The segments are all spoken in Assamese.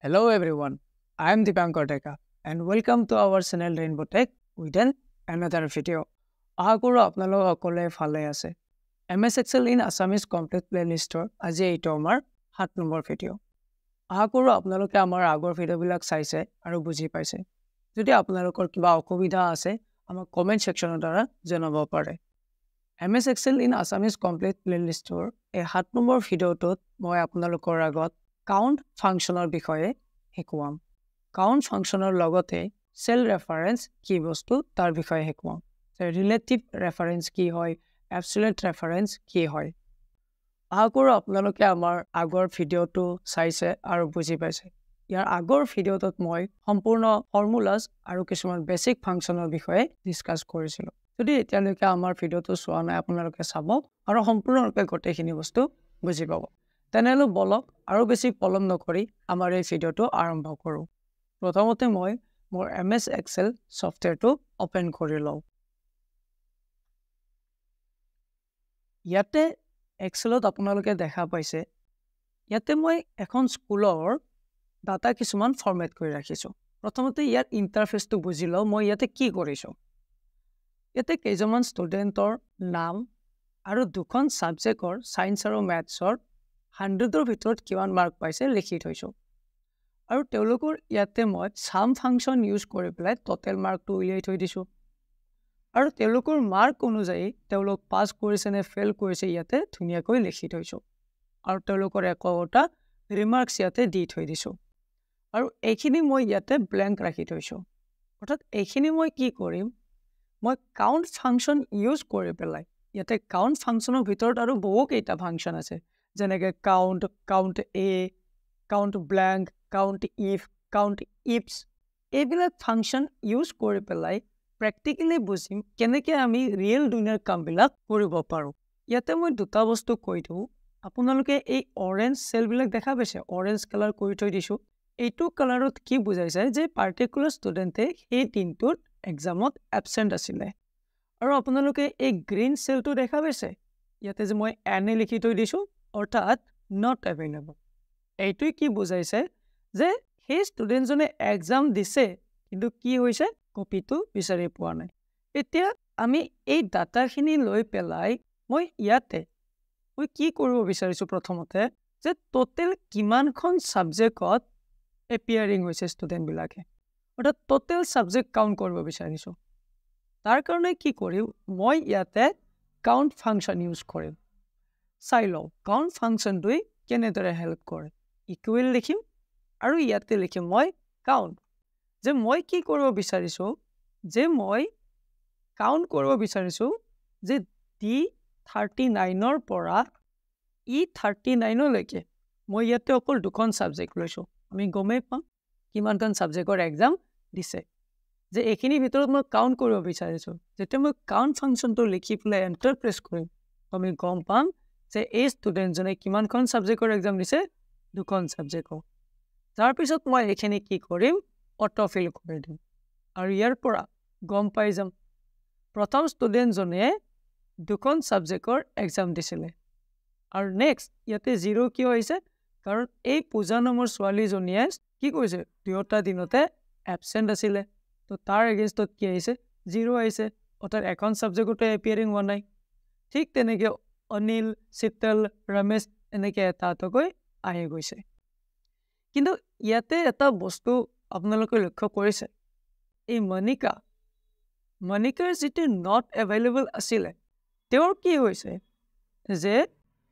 Hello everyone, I am Dipankar Deka and welcome to our channel Rainbow Tech with another video. আশা কৰোঁ আপোনালোক সকলোৱে ভালে আছে। MS Excel in Assamese Complete Playlistor আজি এইটো আমাৰ 7 নম্বৰ ভিডিও। আশা কৰোঁ আপোনালোকে আমাৰ আগৰ ভিডিওবিলাক চাইছে আৰু বুজি পাইছে। যদি আপোনালোকৰ কিবা অসুবিধা আছে আমাক কমেন্ট সেকশনৰ দ্বাৰা জনাব পাৰে। MS Excel in Assamese Complete Playlistor এই 7 নম্বৰ ভিডিওটোত মই আপোনালোকৰ আগত কাউন্ট ফাংশনৰ বিষয়ে শিকাম। কাউন্ট ফাংশনৰ লগতে সেল ৰেফাৰেন্স কি বস্তু তাৰ বিষয়ে শিকাম। ৰিলেটিভ ৰেফাৰেন্স কি হয়, এবসলিউট ৰেফাৰেন্স কি হয়। আশা কৰোঁ আপোনালোকে আমাৰ আগৰ ভিডিওটো চাইছে আৰু বুজি পাইছে। ইয়াৰ আগৰ ভিডিওটোত মই সম্পূৰ্ণ ফৰ্মুলাস আৰু কিছুমান বেসিক ফাংশনৰ বিষয়ে ডিসকাস কৰিছিলো। যদি এতিয়ালৈকে আমাৰ ভিডিওটো চোৱা নাই আপোনালোকে চাব আৰু সম্পূৰ্ণৰূপে গোটেইখিনি বস্তু বুজি পাব। তেনেহলে বলক আৰু বেছি পলম নকৰি আমাৰ এই ভিডিওটো আৰম্ভ কৰোঁ। প্ৰথমতে মই মোৰ MS Excel সফটৱেৰটো ওপেন কৰি লওঁ। ইয়াতে এক্সেলত আপোনালোকে দেখা পাইছে ইয়াতে মই এখন স্কুলৰ ডাটা কিছুমান ফৰমেট কৰি ৰাখিছো। প্ৰথমতে ইয়াৰ ইন্টাৰফেসটো বুজি লওঁ মই ইয়াতে কি কৰিছো। ইয়াতে কেইজনমান ষ্টুডেন্টৰ নাম আৰু দুখন সাবজেক্টৰ সায়েন্স আৰু ম্যাথছৰ 100ৰ ভিতৰত কিমান মাৰ্ক পাইছে লিখি থৈছো। আৰু তেওঁলোকৰ ইয়াতে মই সাম ফাংশন ইউজ কৰি পেলাই টোটাল মাৰ্কটো উলিয়াই থৈ দিছো। আৰু তেওঁলোকৰ মাৰ্ক অনুযায়ী তেওঁলোক পাস কৰিছে নে ফেল কৰিছে ইয়াতে ধুনিয়াকৈ লিখি থৈছো। আৰু তেওঁলোকৰ একোটা ৰিমাৰ্কস ইয়াতে দি থৈ দিছো। আৰু এইখিনি মই ইয়াতে ব্ল্যাঙ্ক ৰাখি থৈছো। অৰ্থাৎ এইখিনি মই কি কৰিম মই কাউন্ট ফাংশন ইউজ কৰি পেলাই ইয়াতে কাউন্ট ফাংশনৰ ভিতৰত আৰু বহু কেইটা ফাংশন আছে যেনেকৈ count, count A, count blank, count if, count ifs এইবিলাক ফাংশন ইউজ কৰি পেলাই প্ৰ্যাকটিক্যালি বুজিম কেনেকৈ আমি ৰিয়েল দুনিয়াৰ কামবিলাক কৰিব পাৰো। ইয়াতে মই দুটা বস্তু কৈ দিওঁ আপোনালোকে এই অৰেঞ্জ সেলবিলাক দেখা পাইছে অৰেঞ্জ কালাৰ কৰি থৈ দিছো। এইটো কালাৰত কি বুজাইছে যে পাৰ্টিকুলাৰ ষ্টুডেন্টে এই দিনটোত এক্সামত এবসেন্ট আছিলে। আৰু আপোনালোকে এই গ্ৰীন সেলটো দেখা পাইছে ইয়াতে যে মই এনে লিখি থৈ দিছো অৰ্থাৎ নট এভেইলেবল। এইটোই কি বুজাইছে যে সেই ষ্টুডেন্টজনে এক্সাম দিছে কিন্তু কি হৈছে কপিটো বিচাৰি পোৱা নাই। এতিয়া আমি এই ডাটাখিনি লৈ পেলাই মই ইয়াতে মই কি কৰিব বিচাৰিছো প্ৰথমতে যে টোটাল কিমানখন সাবজেক্টত এপিয়াৰিং হৈছে ষ্টুডেন্ট বিলাকে অৰ্থাৎ টোটাল সাবজেক্ট কাউন্ট কৰিব বিচাৰিছো। তাৰ কাৰণে কি কৰিম মই ইয়াতে কাউন্ট ফাংশন ইউজ কৰিম। চাই লওঁ কাউন্ট ফাংশনটোই কেনেদৰে হেল্প কৰে। ইকুৱেল লিখিম আৰু ইয়াতে লিখিম মই কাউন্ট যে মই কি কৰিব বিচাৰিছো যে মই কাউন্ট কৰিব বিচাৰিছো যে D39ৰ পৰা E39 লৈকে মই ইয়াতে অকল দুখন সাবজেক্ট লৈছো। আমি গমেই পাম কিমানখন সাবজেক্টৰ এক্সাম দিছে যে এইখিনি ভিতৰত মই কাউন্ট কৰিব বিচাৰিছো। যেতিয়া মই কাউন্ট ফাংশনটো লিখি পেলাই এন্টাৰ প্ৰেছ কৰিম আমি গম পাম যে এই ষ্টুডেন্টজনে কিমানখন সাবজেক্টৰ এক্সাম দিছে দুখন সাবজেক্টৰ। তাৰ পিছত মই এইখিনি কি কৰিম অটো ফিল কৰি দিম আৰু ইয়াৰ পৰা গম পাই যাম প্ৰথম ষ্টুডেন্টজনে দুখন সাবজেক্টৰ এক্সাম দিছিলে। আৰু নেক্সট ইয়াতে 0 কিয় হৈছে কাৰণ এই পূজা নামৰ ছোৱালীজনীয়ে কি কৰিছে দুটা দিনতে এবসেন্ট আছিলে। তো তাৰ এগেইনষ্টত কি আহিছে 0 আহিছে অৰ্থাৎ এখন সাবজেক্টতে এপিয়াৰিং হোৱা নাই। ঠিক তেনেকৈ অনিল, শীতল, ৰমেশ এনেকৈ এটাকৈ আহি গৈছে। কিন্তু ইয়াতে এটা বস্তু আপোনালোকে লক্ষ্য কৰিছে এই মনিকাৰ যেটো নট এভেইলেবল আছিলে তেওঁৰ কি হৈছে যে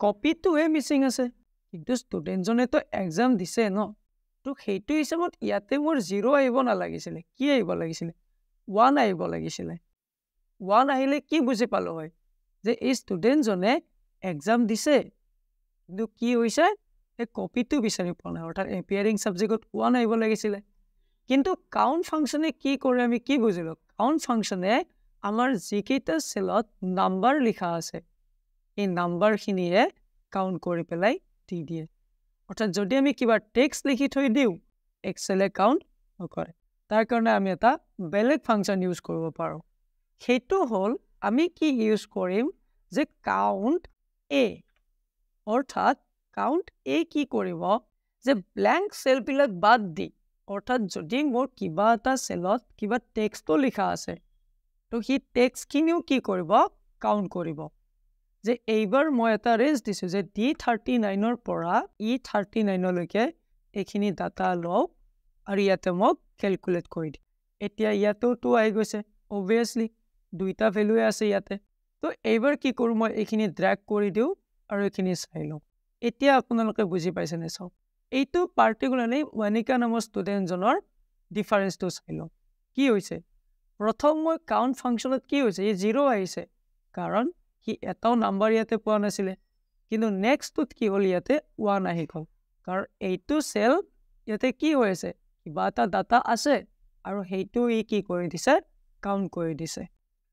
কপিটোহে মিছিং আছে কিন্তু ষ্টুডেন্টজনে তো এক্সাম দিছে ন। তো সেইটো হিচাপত ইয়াতে মোৰ 0 আহিব নালাগিছিলে কি আহিব লাগিছিলে 1 আহিব লাগিছিলে। 1 আহিলে কি বুজি পালো হয় যে এই ষ্টুডেন্টজনে এক্সাম দিছে কিন্তু কি হৈছে এই কপিটো বিচাৰি পোৱা নাই অৰ্থাৎ এপিয়াৰিং সাবজেক্টত 1 আহিব লাগিছিলে। কিন্তু কাউন্ট ফাংশনে কি কৰে আমি কি বুজিলো কাউন্ট ফাংশনে আমাৰ যিকেইটা সেলত নাম্বাৰ লিখা আছে এই নাম্বাৰখিনিয়ে কাউন্ট কৰি পেলাই দি দিয়ে। অৰ্থাৎ যদি আমি কিবা টেক্সট লিখি থৈ দিও এক্সেলে কাউন্ট নকৰে। তাৰ কাৰণে আমি এটা বেলেগ ফাংশন ইউজ কৰিব পাৰো। সেইটো হল আমি কি ইউজ কৰিম যে কাউন্ট এ অৰ্থাৎ কাউন্ট এ কি কৰিব যে ব্ল্যাঙ্ক সেলবিলাক বাদ দি অৰ্থাৎ যদি মোৰ কিবা এটা সেলত কিবা টেক্সটো লিখা আছে তো সেই টেক্সটখিনিও কি কৰিব কাউণ্ট কৰিব যে এইবাৰ মই এটা ৰেঞ্জ দিছোঁ যে D39 পৰা E39 লৈকে এইখিনি ডাটা লওঁ আৰু ইয়াতে মোক ক্যালকুলেট কৰি দিম এতিয়া ইয়াতেও 2 আহি গৈছে অবভিয়াছলি দুইটা ভ্যালুৱে আছে ইয়াতে তো এইবাৰ কি কৰোঁ মই এইখিনি ড্ৰেগ কৰি দিওঁ আৰু এইখিনি চাই লওঁ এতিয়া আপোনালোকে বুজি পাইছে নে চাওক এইটো পাৰ্টিকুলাৰলি মনিকা নামৰ ষ্টুডেণ্টজনৰ ডিফাৰেন্সটো চাই লওঁ কি হৈছে প্ৰথম মই কাউণ্ট ফাংচনত কি হৈছে এই 0 আহিছে কাৰণ কি এটাও নাম্বাৰ ইয়াতে পোৱা নাছিলে কিন্তু নেক্সটত কি হ'ল ইয়াতে 1 আহি গ'ল কাৰণ এইটো সেল ইয়াতে কি হৈছে কিবা এটা ডাটা আছে আৰু সেইটো ই কি কৰি দিছে কাউণ্ট কৰি দিছে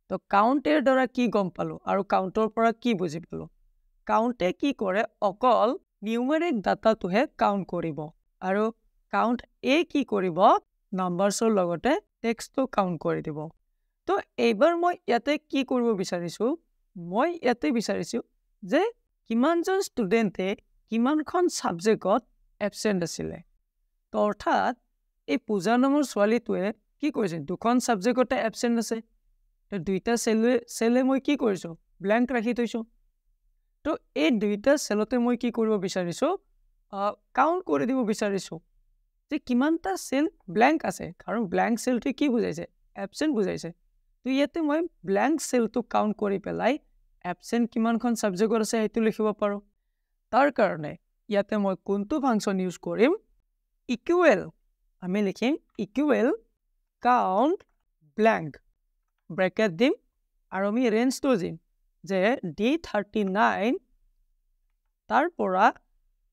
তো কাউণ্টেৰ দ্বাৰা কি গম পালো আৰু কাউণ্টৰ পৰা কি বুজি পালো কাউণ্টে কি কৰে অকল নিউমেৰিক ডাটাটোহে কাউণ্ট কৰিব আৰু কাউণ্ট এ কি কৰিব নাম্বাৰছৰ লগতে টেক্সটটো কাউণ্ট কৰি দিব তো এইবাৰ মই ইয়াতে কি কৰিব বিচাৰিছো মই ইয়াতে বিচাৰিছো যে কিমানজন ষ্টুডেণ্টে কিমানখন সাবজেক্টত এবসেন্ট আছিলে তো অৰ্থাৎ এই পূজা নামৰ ছোৱালীটোৱে কি কৰিছে দুখন সাবজেক্টতে এবসেন্ট আছে তো দুইটা সেলে মই কি কৰিছো ব্ল্যাঙ্ক ৰাখি থৈছো তো এই দুইটা সেলতে মই কি কৰিব বিচাৰিছো কাউণ্ট কৰি দিব বিচাৰিছো যে কিমানটা সেল ব্ল্যাঙ্ক আছে কাৰণ ব্ল্যাঙ্ক সেলটো কি বুজাইছে এবসেন্ট বুজাইছে তো ইয়াতে মই ব্ল্যাঙ্ক সেলটো কাউণ্ট কৰি পেলাই এবসেন্ট কিমানখন সাবজেক্টত আছে সেইটো লিখিব পাৰো তাৰ কাৰণে ইয়াতে মই কোনটো ফাংচন ইউজ কৰিম ইকুৱেল আমি লিখিম ইকুৱেল কাউণ্ট ব্ল্যাঙ্ক ব্ৰেকেট দিম আৰু আমি ৰেঞ্জটো দিম যে D39 তাৰ পৰা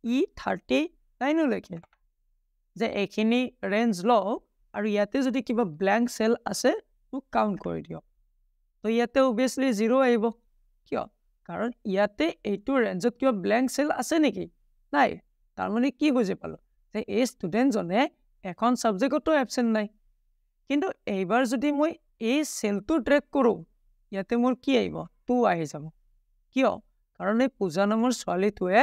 E39 লৈকে যে এইখিনি ৰেঞ্জ লওঁ আৰু ইয়াতে যদি কিবা ব্ল্যাঙ্ক সেল আছে মোক কাউণ্ট কৰি দিয়ক তো ইয়াতে অবভিয়াছলি 0 আহিব কিয় কাৰণ ইয়াতে এইটো ৰেঞ্জত কিবা ব্ল্যাঙ্ক সেল আছে নেকি নাই তাৰ মানে কি বুজি পালো যে এই ষ্টুডেণ্টজনে এখন সাবজেক্টতো এবসেন্ট নাই কিন্তু এইবাৰ যদি মই এই সেলটো ড্ৰেগ কৰোঁ ইয়াতে মোৰ কি আহিব 2 আহি যাব কিয় কাৰণ এই পূজা নামৰ ছোৱালীটোৱে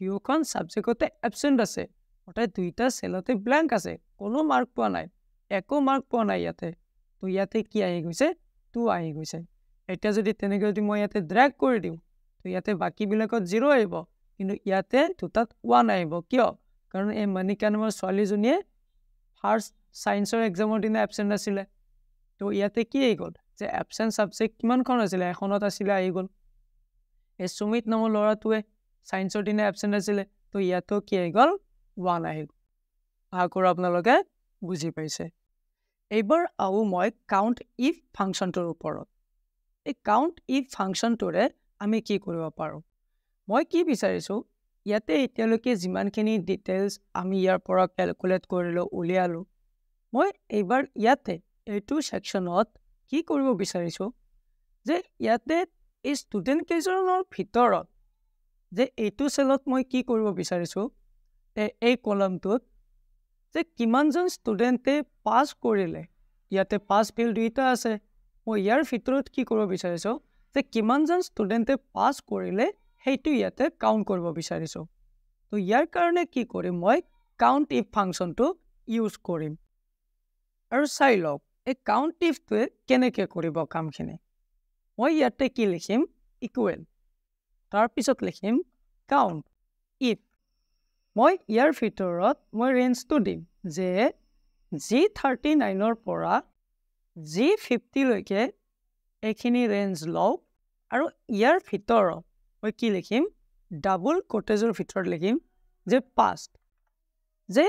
দুখন সাবজেক্টতে এবসেন্ট আছে অৰ্থাৎ দুইটা সেলতে ব্ল্যাঙ্ক আছে কোনো মাৰ্ক পোৱা নাই একো মাৰ্ক পোৱা নাই ইয়াতে তো ইয়াতে কি আহি গৈছে 2 আহি গৈছে এটা যদি তেনেকৈ যদি মই ইয়াতে ড্ৰেগ কৰি দিওঁ তো ইয়াতে বাকিবিলাকত 0 আহিব কিন্তু ইয়াতে দুটাত 1 আহিব কিয় কাৰণ এই মনিকা নামৰ ছোৱালীজনীয়ে ফাৰ্ষ্ট সায়েন্সৰ এক্সামৰ দিনা এবসেন্ট আছিলে তো ইয়াতে কি আহি গ'ল যে এবসেন্ট সাবজেক্ট কিমানখন আছিলে এখনত আছিলে আহি গ'ল এই সুমিত নামৰ ল'ৰাটোৱে সায়েন্সৰ দিনা এবসেন্ট আছিলে তো ইয়াতো কি আহি গ'ল 1 আহি গ'ল আশা কৰোঁ আপোনালোকে বুজি পাইছে এইবাৰ আৰু মই কাউণ্ট ইফ ফাংচনটোৰ ওপৰত এই কাউণ্ট ইফ ফাংচনটোৰে আমি কি কৰিব পাৰোঁ মই কি বিচাৰিছোঁ ইয়াতে এতিয়ালৈকে যিমানখিনি ডিটেইলছ আমি ইয়াৰ পৰা ক্যালকুলেট কৰিলোঁ উলিয়ালোঁ মই এইবাৰ ইয়াতে এইটো সেকশ্যনত কি কৰিব বিচাৰিছোঁ যে ইয়াতে এই ষ্টুডেণ্ট কেইজনৰ ভিতৰত যে এইটো সেলত মই কি কৰিব বিচাৰিছোঁ এই কলমটোত যে কিমানজন ষ্টুডেণ্টে পাছ কৰিলে ইয়াতে পাছ ফেল দুইটা আছে মই ইয়াৰ ভিতৰত কি কৰিব বিচাৰিছোঁ যে কিমানজন ষ্টুডেণ্টে পাছ কৰিলে সেইটো ইয়াতে কাউণ্ট কৰিব বিচাৰিছোঁ তো ইয়াৰ কাৰণে কি কৰিম মই কাউণ্ট ইফ ফাংচনটো ইউজ কৰিম আৰু চাই লওক এই কাউণ্ট ইফটোৱে কেনেকৈ কৰিব কামখিনি মই ইয়াতে কি লিখিম ইকুৱেল তাৰপিছত লিখিম কাউণ্ট ইফ মই ইয়াৰ ভিতৰত মই ৰেঞ্জটো দিম যে G39 পৰা G50 লৈকে এইখিনি ৰেঞ্জ লওঁ আৰু ইয়াৰ ভিতৰত মই কি লিখিম ডাবল কোটেজৰ ভিতৰত লিখিম যে পাষ্ট যে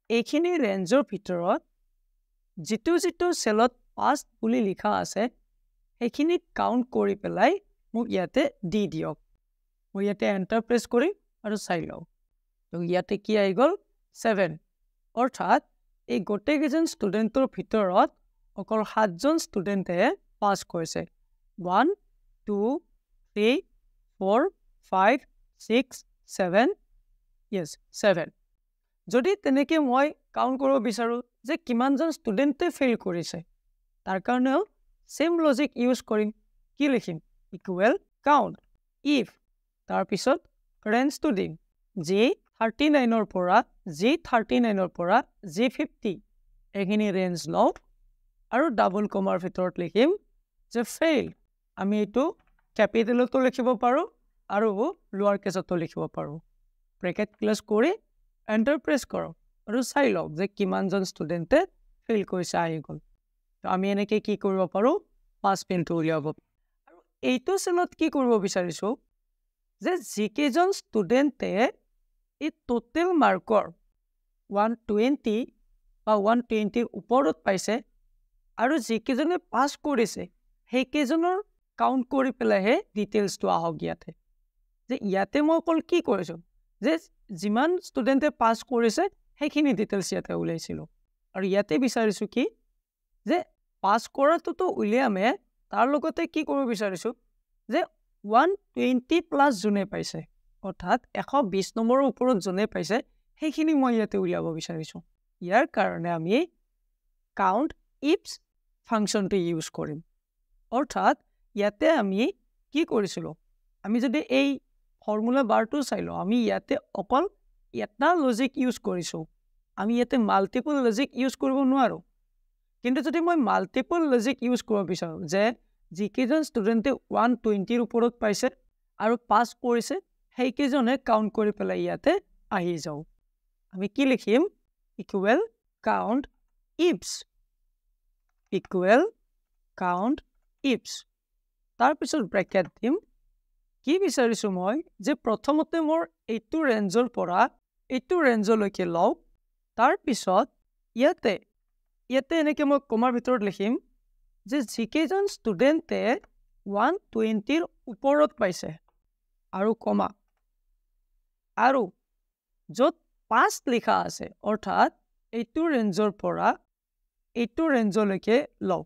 এইখিনি ৰেঞ্জৰ ভিতৰত যিটো সেলত পাষ্ট বুলি লিখা আছে সেইখিনি কাউণ্ট কৰি পেলাই মোক ইয়াতে দি দিয়ক মই ইয়াতে এণ্টাৰ প্ৰেছ কৰিম আৰু চাই লওঁ তো ইয়াতে কি আহি গ'ল 7 অৰ্থাৎ এই গোটেইকেইজন ষ্টুডেণ্টৰ ভিতৰত অকল 7জন ষ্টুডেণ্টে পাছ কৰিছে 1 2 3 4 5 6 7 yes 7 যদি তেনেকৈ মই কাউণ্ট কৰিব বিচাৰোঁ যে কিমানজন ষ্টুডেণ্টে ফেইল কৰিছে তাৰ কাৰণেও সেম লজিক ইউজ কৰিম কি লিখিম ইকুৱেল কাউণ্ট ইফ তাৰপিছত ৰেঞ্জটো দিম G39 G39 or pora, G39 or pora, G50. Egini range law. Aru double comma fitorot likhim. Je fail. Ami etu capital to likhibo paro. Aru lower case to likhibo paro. Bracket close kore. Enter press karo. Aru sai log je kiman jon student fail korise ahi gol. To ami eneke ki koribo paro. Pass pin to uliabo. Aru etu selot ki koribo bisarisu. Je jikejon student e total marker 120 বা 120 ওপৰত পাইছে আৰু যিকেজনে পাস কৰিছে সেই কেজনৰ কাউন্ট কৰি পেলাইহে ডিটেইলছ টো আহক ইয়াতে যে ইয়াতে মই অকল কি কৰিছো যে যিমান ষ্টুডেন্টে পাস কৰিছে সেইখিনি ডিটেইলছ ইয়াতে উলাইছিল আৰু ইয়াতে বিচাৰিছো কি যে পাস কৰাটোতো উলিয়ামে তাৰ লগতে কি কৰিব বিচাৰিছো যে 120 প্লাস জনে পাইছে অৰ্থাৎ 120 নম্বৰৰ ওপৰত জনে পাইছে সেইখিনি মই ইয়াতে উলিয়াব বিচাৰিছো ইয়াৰ কাৰণে আমি count ifs function to use কৰিম অৰ্থাৎ ইয়াতে আমি কি কৰিছিলো আমি যদি এই ফৰ্মুলা বাৰটো চাইলো আমি ইয়াতে অকল এটা লজিক ইউজ কৰিছো আমি ইয়াতে মাল্টিপল লজিক ইউজ কৰিব নোৱাৰো কিন্তু যদি মই মাল্টিপল লজিক ইউজ কৰিব বিচাৰো যে যিকেজন ষ্টুডেন্টে 120 ৰ ওপৰত পাইছে আৰু পাস কৰিছে সেই কেজনে কাউন্ট কৰি পেলাই ইয়াতে আহি যাও আমি কি লিখিম equal count ifs equal count ifs তাৰ পিছত ব্ৰেকেট দিম কি বিচাৰিছো মই যে প্ৰথমতে মোৰ এইটো ৰেঞ্জৰ পৰা এইটো ৰেঞ্জলৈকে লও তাৰ পিছত ইয়াতে এনেকে মই কমাৰ ভিতৰত লিখিম যে যিকেজন ষ্টুডেন্টে 120 ৰ ওপৰত পাইছে আৰু কমা আৰু যত পাস লিখা আছে অৰ্থাৎ এইটো ৰেঞ্জৰ পৰা এইটো ৰেঞ্জলৈকে লও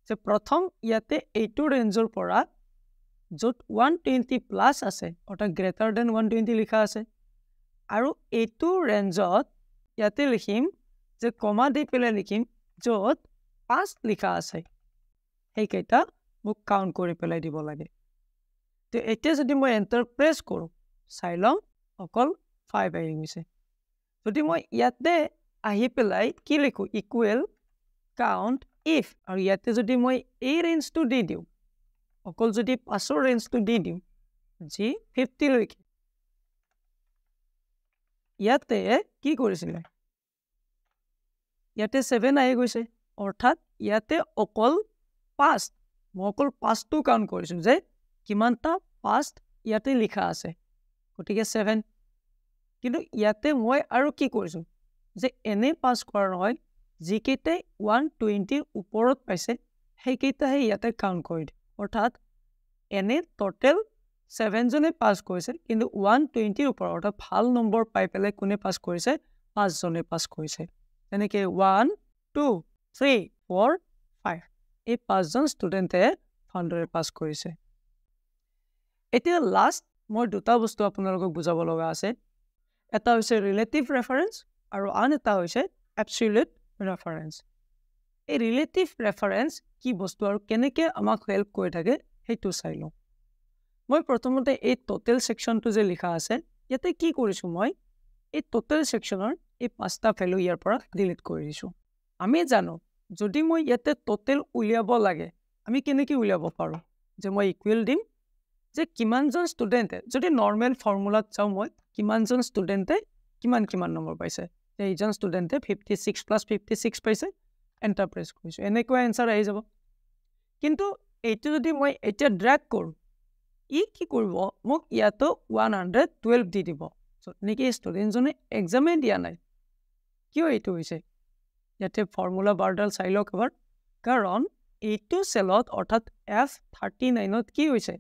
যে প্ৰথম ইয়াতে এইটো ৰেঞ্জৰ পৰা যত 120 প্লাস আছে অৰ্থাৎ গ্ৰেটাৰ দেন 120 লিখা আছে আৰু এইটো ৰেঞ্জত ইয়াতে লিখিম যে কমা দি পেলাই লিখিম যত পাস লিখা আছে সেই কেইটা মোক কাউন্ট কৰি পেলাই দিব লাগে তো এতিয়া যদি মই এন্টাৰ প্ৰেছ কৰো চাই লম অকল 5 আহি গৈছে যদি মই ইয়াতে আহি পেলাই কি লিখো ইকুৱেল কাউন্ট ইফ আৰু ইয়াতে যদি মই এই ৰেঞ্জটো দি দিও অকল যদি পাছৰ ৰেঞ্জটো দি দিও জি 50 লৈকে ইয়াতে কি কৰিছিলে ইয়াতে 7 আহি গৈছে অৰ্থাৎ ইয়াতে অকল পাস মই অকল পাসটো কাউন্ট কৰিছো যে কিমানটা পাস ইয়াতে লিখা আছে গতিকে 7 কিন্তু ইয়াতে মই আৰু কি কৰিছো যে এনে পাস কৰা নহয় যিকেইটা 120 ওপৰত পাইছে সেইকেইটাহে ইয়াতে কাউন্ট কৰি দিম অৰ্থাৎ এনে টোটাল 7 জনে পাস কৰিছে কিন্তু 120 ওপৰত অৰ্থাৎ ভাল নম্বৰ পাই পেলাই কোনে পাস কৰিছে 5 জনে পাস কৰিছে এনেকে 1 2 3 4 5 এই 5 জন ষ্টুডেন্টে ভালদৰে পাস কৰিছে এতিয়া লাষ্ট মই দুটা বস্তু আপোনালোকক বুজাব লগা আছে এটা হৈছে ৰিলেটিভ ৰেফাৰেন্স আৰু আন এটা হৈছে এবসলিউট ৰেফাৰেন্স এই ৰিলেটিভ ৰেফাৰেন্স কি বস্তু আৰু কেনেকে আমাক হেল্প কৰি থাকে হেতু চাই লওঁ মই প্ৰথমতে এই টোটাল সেকশনটো যে লিখা আছে ইয়াতে কি কৰিছো মই এই টোটাল সেকশনৰ এই পাঁচটা ভ্যালু ইয়াৰ পৰা ডিলিট কৰি দিছো আমি জানো যদি মই ইয়াতে টোটাল উলিয়াব লাগে আমি কেনেকে উলিয়াব পাৰো যে মই ইকুৱেল দিম যে কিমানজন ষ্টুডেন্টে যদি নৰমাল ফৰ্মুলাত চাও মই কিমানজন ষ্টুডেন্টে কিমান নম্বৰ পাইছে এইজন ষ্টুডেন্টে 56 প্লাস 56 পাইছে এন্টাৰ প্ৰেছ কৰিছো এনেকুৱা আনসাৰ আহি যাব কিন্তু এইটো যদি মই এটা ড্ৰাগ কৰো ই কি কৰিব মোক ইয়াতো 112 দি দিব সো নেকি ষ্টুডেন্ট জনে এক্সামে দিয়া নাই কিয় এইটো হৈছে ইয়াতে ফৰ্মুলা বাৰডাল চাই লওক এবাৰ কাৰণ এইটো সেলত অৰ্থাৎ F39 ত কি হৈছে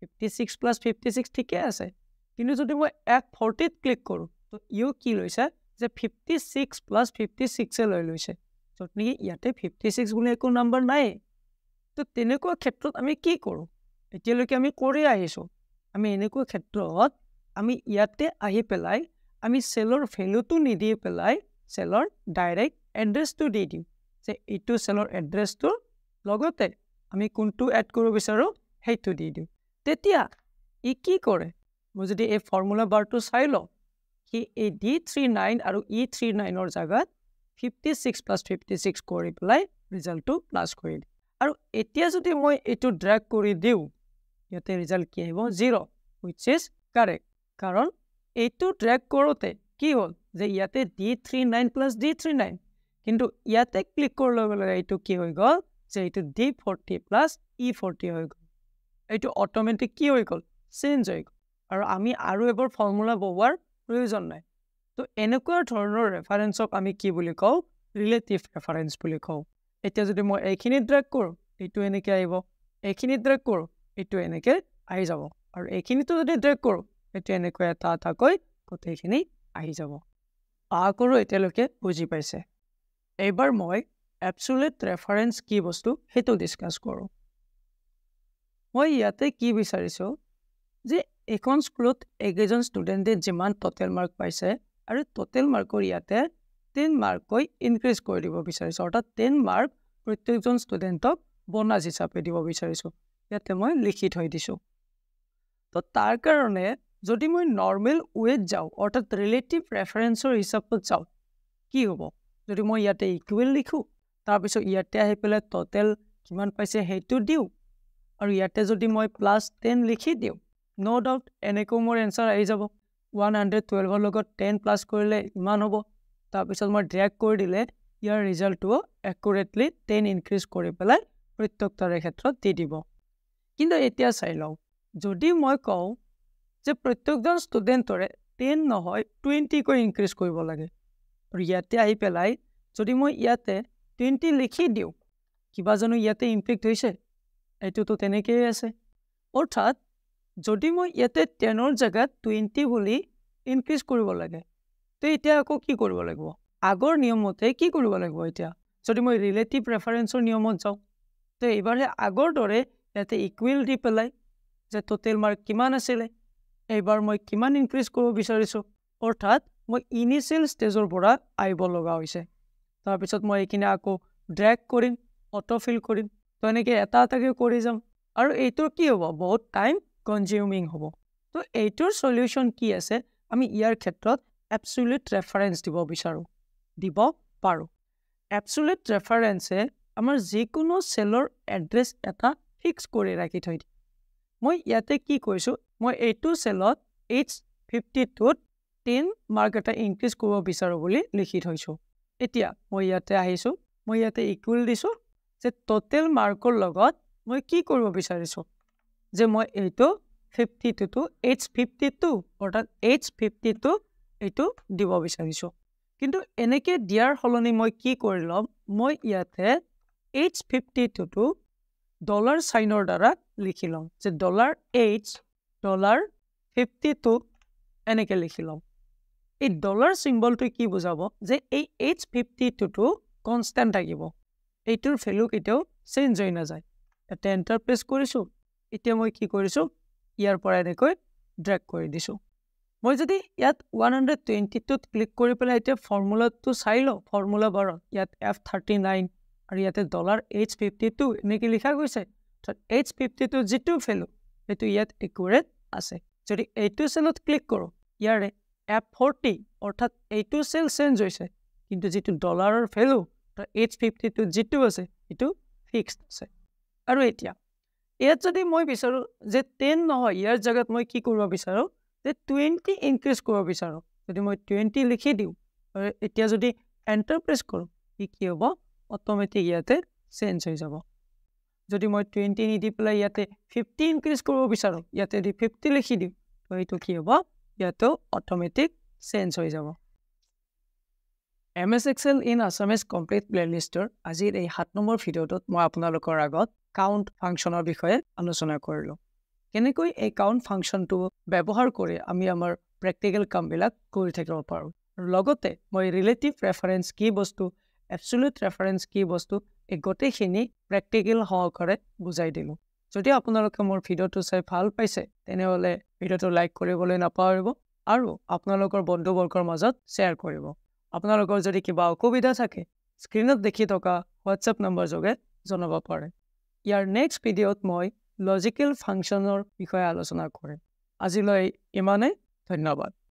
56 plus 56 ঠিকে আছে কিন্তু যদি মই F40 ত ক্লিক কৰো তো ইও কি লৈছে যে 56 plus 56 এ লৈ লৈছে তো নেকি ইয়াতে 56 গুণ একো নম্বৰ নাই তো তেনেকুৱা ক্ষেত্ৰত আমি কি কৰো এতিয়ালৈকে আমি কৰি আহিছো আমি এনেকুৱা ক্ষেত্ৰত আমি ইয়াতে আহি পেলাই আমি সেলৰ ভ্যালুটো নিদি পেলাই সেলৰ ডাইৰেক্ট এড্ৰেছটো দি দিম যে এইটো সেলৰ এড্ৰেছটো লগতে আমি কোনটো এড কৰিব বিচাৰো হেইটো দি দিম তেতিয়া ই কি কৰে মই যদি এই ফৰ্মুলা বাৰটো চাই ল সি এই D39 আৰু E39ৰ জাগাত 56 + 56 কৰি পেলাই ৰিজাল্টটো প্লাছ কৰি দিম আৰু এতিয়া যদি মই এইটো ড্ৰেগ কৰি দিওঁ ইয়াতে ৰিজাল্ট কি আহিব 0 which is correct কাৰণ এইটো ড্ৰেগ কৰোতে কি হ'ল যে ইয়াতে D39 + D39 কিন্তু ইয়াতে ক্লিক কৰাৰ লগে লগে এইটো কি হৈ গ'ল যে এইটো D40 + E40 হৈ গ'ল এইটো অটোমেটিক কি হৈ গ'ল চেঞ্জ হৈ গ'ল আৰু আমি আৰু এবাৰ ফৰ্মুলা বহুৱাৰ প্ৰয়োজন নাই তো এনেকুৱা ধৰণৰ ৰেফাৰেন্সক আমি কি বুলি কওঁ ৰিলেটিভ ৰেফাৰেন্স বুলি কওঁ এতিয়া যদি মই এইখিনি ড্ৰেগ কৰোঁ এইটো এনেকৈ আহিব এইখিনি ড্ৰেগ কৰোঁ এইটো এনেকৈ আহি যাব আৰু এইখিনিতো যদি ড্ৰেগ কৰোঁ এইটো এনেকৈ এটা এটাকৈ গোটেইখিনি আহি যাব আশা কৰোঁ এতিয়ালৈকে বুজি পাইছে এইবাৰ মই এবছলিউট ৰেফাৰেন্স কি বস্তু সেইটো ডিছকাছ কৰোঁ মই ইয়াতে কি বিচাৰিছোঁ যে এখন স্কুলত একেজন ষ্টুডেণ্টে যিমান টোটেল মাৰ্ক পাইছে আৰু টোটেল মাৰ্কৰ ইয়াতে 10 মাৰ্ককৈ ইনক্ৰিজ কৰি দিব বিচাৰিছোঁ অৰ্থাৎ 10 মাৰ্ক প্ৰত্যেকজন ষ্টুডেণ্টক বোনাছ হিচাপে দিব বিচাৰিছোঁ ইয়াতে মই লিখি থৈ দিছোঁ তো তাৰ কাৰণে যদি মই নৰ্মেল ৱেত যাওঁ অৰ্থাৎ ৰিলেটিভ ৰেফাৰেন্সৰ হিচাপত যাওঁ কি হ'ব যদি মই ইয়াতে ইকুৱেল লিখোঁ তাৰপিছত ইয়াতে আহি পেলাই টোটেল কিমান পাইছে সেইটো দিওঁ আৰু ইয়াতে যদি মই +10 লিখি দিওঁ নো ডাউট এনেকৈ মোৰ এনচাৰ আহি যাব 112ৰ লগত 10 প্লাছ কৰিলে ইমান হ'ব তাৰপিছত মই ড্ৰেগ কৰি দিলে ইয়াৰ ৰিজাল্টটো একুৰেটলি 10 ইনক্ৰিজ কৰি পেলাই প্ৰত্যেকটাৰে ক্ষেত্ৰত দি দিব কিন্তু এতিয়া চাই লওঁ যদি মই কওঁ যে প্ৰত্যেকজন ষ্টুডেণ্টৰে 10 নহয় 20কৈ ইনক্ৰিজ কৰিব লাগে আৰু ইয়াতে আহি পেলাই যদি মই ইয়াতে 20 লিখি দিওঁ কিবা জানো ইয়াতে ইম্পেক্ট হৈছে এইটোতো তেনেকৈয়ে আছে অৰ্থাৎ যদি মই ইয়াতে 10ৰ জাগাত 20 বুলি ইনক্ৰিজ কৰিব লাগে তো এতিয়া আকৌ কি কৰিব লাগিব আগৰ নিয়মতে কি কৰিব লাগিব এতিয়া যদি মই ৰিলেটিভ ৰেফাৰেন্সৰ নিয়মত যাওঁ তো এইবাৰে আগৰ দৰে ইয়াতে ইকুৱেল দি পেলাই যে টোটেল মাৰ্ক কিমান আছিলে এইবাৰ মই কিমান ইনক্ৰিজ কৰিব বিচাৰিছোঁ অৰ্থাৎ মই ইনিচিয়েল ষ্টেজৰ পৰা আহিব লগা হৈছে তাৰপিছত মই এইখিনি আকৌ ড্ৰেগ কৰিম অটোফিল কৰিম তো এনেকৈ এটা এটাকৈ কৰি যাম আৰু এইটোৰ কি হ'ব বহুত টাইম কনজিউমিং হ'ব তো এইটোৰ সলিউশ্যন কি আছে আমি ইয়াৰ ক্ষেত্ৰত এবছলিউট ৰেফাৰেন্স দিব বিচাৰোঁ দিব পাৰোঁ এবছলিউট ৰেফাৰেন্সে আমাৰ যিকোনো চেলৰ এড্ৰেছ এটা ফিক্স কৰি ৰাখি থৈ দিয়ে মই ইয়াতে কি কৈছোঁ মই এইটো চেলত H52ত 10 মাৰ্ক এটা ইনক্ৰিজ কৰিব বিচাৰোঁ বুলি লিখি থৈছোঁ এতিয়া মই ইয়াতে আহিছোঁ মই ইয়াতে ইকুৱেল দিছোঁ যে টোটেল মাৰ্কৰ লগত মই কি কৰিব বিচাৰিছোঁ যে মই এইটো 52টো H52 অৰ্থাৎ H52 এইটো দিব বিচাৰিছোঁ কিন্তু এনেকৈ দিয়াৰ সলনি মই কি কৰি ল'ম মই ইয়াতে H52টো ডলাৰ চাইনৰ দ্বাৰা লিখি ল'ম যে $H$52 এনেকৈ লিখি ল'ম এই ডলাৰ চিম্বলটো কি বুজাব যে এই H52টো কনষ্টেণ্ট থাকিব এইটোৰ ভেলু কেতিয়াও চেঞ্জ হৈ নাযায় এটা এণ্টাৰ প্ৰেছ কৰিছোঁ এতিয়া মই কি কৰিছোঁ ইয়াৰ পৰা এনেকৈ ড্ৰেগ কৰি দিছোঁ মই যদি ইয়াত 120টোত ক্লিক কৰি পেলাই এতিয়া ফৰ্মুলাটো চাই লওঁ ফৰ্মুলা বাৰত ইয়াত F39 আৰু ইয়াতে $H52 এনেকৈ লিখা গৈছে H52 যিটো ভেলু সেইটো ইয়াত একুৰেট আছে যদি এইটো চেলত ক্লিক কৰোঁ ইয়াৰে F40 অৰ্থাৎ এইটো চেল চেঞ্জ হৈছে কিন্তু যিটো ডলাৰৰ ভেলু H52 যিটো আছে সেইটো ফিক্সড আছে আৰু এতিয়া ইয়াত যদি মই বিচাৰোঁ যে 10 নহয় ইয়াৰ জাগাত মই কি কৰিব বিচাৰোঁ যে 20 ইনক্ৰিজ কৰিব বিচাৰোঁ যদি মই 20 লিখি দিওঁ এতিয়া যদি এণ্টাৰ প্ৰেছ কৰোঁ কি হ'ব অটোমেটিক ইয়াতে চেঞ্জ হৈ যাব যদি মই 20 নিদি পেলাই ইয়াতে 50 ইনক্ৰিজ কৰিব বিচাৰোঁ ইয়াতে যদি 50 লিখি দিওঁ তো এইটো কি হ'ব ইয়াতেও অটোমেটিক চেঞ্জ হৈ যাব MS Excel in Assamese complete প্লেলিষ্টৰ আজিৰ এই 7 নম্বৰ ভিডিঅ'টোত মই আপোনালোকৰ আগত কাউণ্ট ফাংচনৰ বিষয়ে আলোচনা কৰিলোঁ কেনেকৈ এই কাউণ্ট ফাংচনটো ব্যৱহাৰ কৰি আমি আমাৰ প্ৰেক্টিকেল কামবিলাক কৰি থাকিব পাৰোঁ আৰু লগতে মই ৰিলেটিভ ৰেফাৰেন্স কি বস্তু এবছলিউট ৰেফাৰেন্স কি বস্তু এই গোটেইখিনি প্ৰেক্টিকেল সহকাৰে বুজাই দিলোঁ যদি আপোনালোকে মোৰ ভিডিঅ'টো চাই ভাল পাইছে তেনেহ'লে ভিডিঅ'টো লাইক কৰিবলৈ নাপাহৰিব আৰু আপোনালোকৰ বন্ধুবৰ্গৰ মাজত শ্বেয়াৰ কৰিব আপোনালোকৰ যদি কিবা অসুবিধা থাকে স্ক্ৰীনত দেখি থকা হোৱাটছএপ নম্বৰ যোগে জনাব পাৰে ইয়াৰ নেক্সট ভিডিঅ'ত মই লজিকেল ফাংচনৰ বিষয়ে আলোচনা কৰিম আজিলৈ ইমানেই ধন্যবাদ